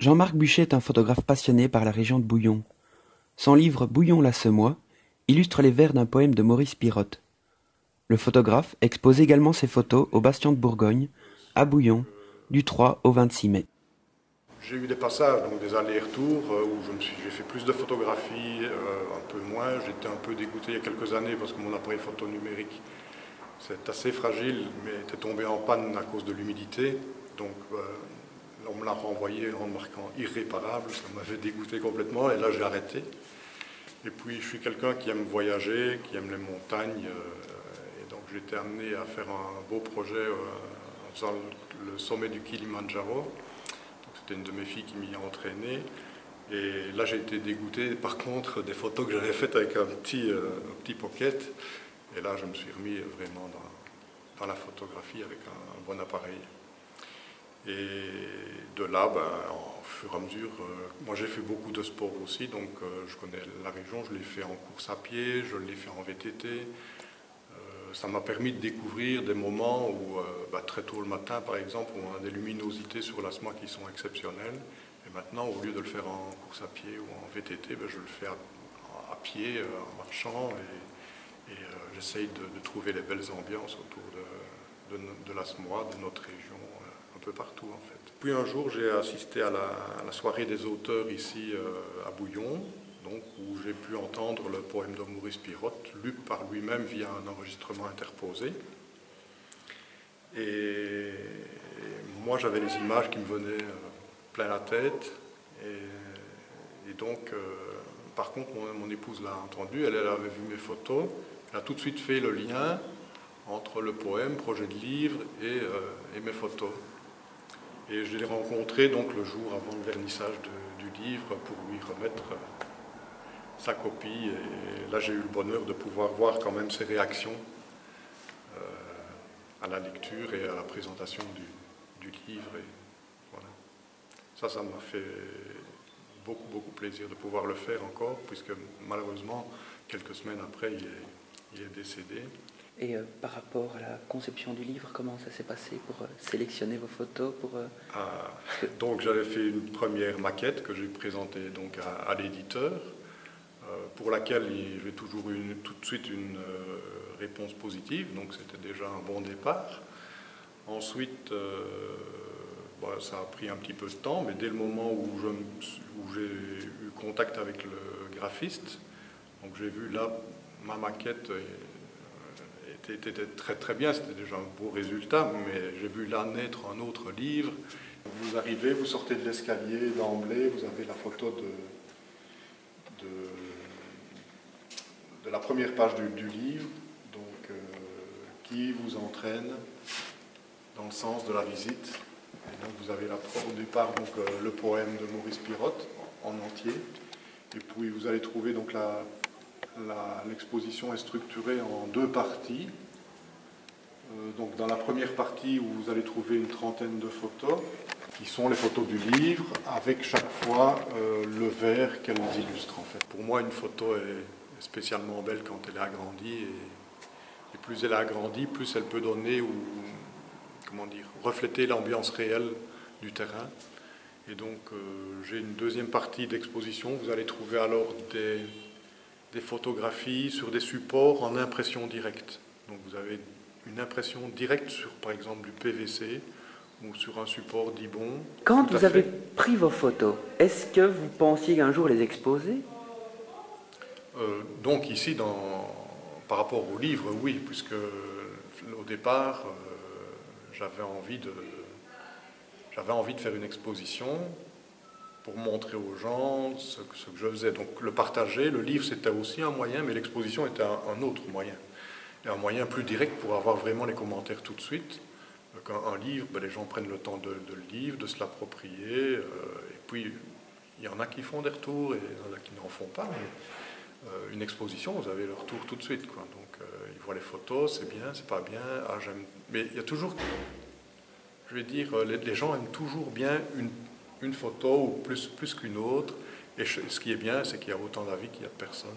Jean-Marc Buchet est un photographe passionné par la région de Bouillon. Son livre Bouillon-la-Semois illustre les vers d'un poème de Maurice Pirotte. Le photographe expose également ses photos au Bastion de Bourgogne, à Bouillon, du 3 au 26 mai. J'ai eu des passages, donc des allers-retours, où j'ai fait plus de photographies, un peu moins. J'étais un peu dégoûté il y a quelques années parce que mon appareil photo numérique, c'est assez fragile, mais était tombé en panne à cause de l'humidité. Donc on me l'a renvoyé en marquant irréparable, ça m'avait dégoûté complètement, et là j'ai arrêté. Et puis je suis quelqu'un qui aime voyager, qui aime les montagnes, et donc j'ai été amené à faire un beau projet en faisant le sommet du Kilimandjaro. C'était une de mes filles qui m'y a entraîné. Et là, j'ai été dégoûté, par contre, des photos que j'avais faites avec un petit pocket. Et là, je me suis remis vraiment dans la photographie avec un bon appareil. Et de là, au fur et à mesure, moi j'ai fait beaucoup de sport aussi, donc je connais la région, je l'ai fait en course à pied, je l'ai fait en VTT. Ça m'a permis de découvrir des moments où, très tôt le matin par exemple, où on a des luminosités sur l'Asma qui sont exceptionnelles. Et maintenant, au lieu de le faire en course à pied ou en VTT, je le fais à pied, en marchant, et j'essaye de trouver les belles ambiances autour de l'Asma, de notre région, un peu partout en fait. Puis un jour, j'ai assisté à la soirée des auteurs ici à Bouillon, donc, où j'ai pu entendre le poème de Maurice Pirotte, lu par lui-même via un enregistrement interposé. Et moi, j'avais les images qui me venaient plein la tête. Et donc, par contre, mon épouse l'a entendu, elle avait vu mes photos. Elle a tout de suite fait le lien entre le poème, projet de livre et mes photos. Et je l'ai rencontré donc le jour avant le vernissage du livre pour lui remettre sa copie, et là j'ai eu le bonheur de pouvoir voir quand même ses réactions à la lecture et à la présentation du livre. Et voilà. Ça m'a fait beaucoup plaisir de pouvoir le faire encore, puisque malheureusement, quelques semaines après, il est décédé. Et par rapport à la conception du livre, comment ça s'est passé pour sélectionner vos photos Donc j'avais fait une première maquette que j'ai présentée donc à l'éditeur, pour laquelle j'ai toujours eu tout de suite une réponse positive, donc c'était déjà un bon départ. Ensuite, ça a pris un petit peu de temps, mais dès le moment où j'ai eu contact avec le graphiste, donc j'ai vu là, ma maquette était très bien, c'était déjà un beau résultat, mais j'ai vu là naître un autre livre. Vous arrivez, vous sortez de l'escalier d'emblée, vous avez la photo de la première page du livre, donc, qui vous entraîne dans le sens de la visite. Et donc vous avez au départ donc, le poème de Maurice Pirotte en entier, et puis vous allez trouver donc l'exposition est structurée en deux parties. Donc dans la première partie, où vous allez trouver une trentaine de photos, qui sont les photos du livre, avec chaque fois le vers qu'elles illustrent en fait. Pour moi, une photo est spécialement belle quand elle est agrandie, et plus elle est agrandie, plus elle peut donner ou refléter l'ambiance réelle du terrain. Et donc j'ai une deuxième partie d'exposition. Vous allez trouver alors des photographies sur des supports en impression directe. Donc vous avez une impression directe sur, par exemple, du PVC ou sur un support d'Ibon. Quand vous avez pris vos photos, est-ce que vous pensiez un jour les exposer ? Donc ici, par rapport au livre, oui, puisque au départ, j'avais envie de faire une exposition pour montrer aux gens ce que je faisais. Donc le partager, le livre c'était aussi un moyen, mais l'exposition était un autre moyen. Et un moyen plus direct pour avoir vraiment les commentaires tout de suite. Un livre, les gens prennent le temps de le lire, de se l'approprier, et puis il y en a qui font des retours et il y en a qui n'en font pas, mais une exposition, vous avez le retour tout de suite, quoi. Donc ils voient les photos, c'est bien, c'est pas bien, j'aime. Mais il y a toujours, je vais dire, les gens aiment toujours bien une photo ou plus qu'une autre, et ce qui est bien, c'est qu'il y a autant d'avis qu'il y a de personnes.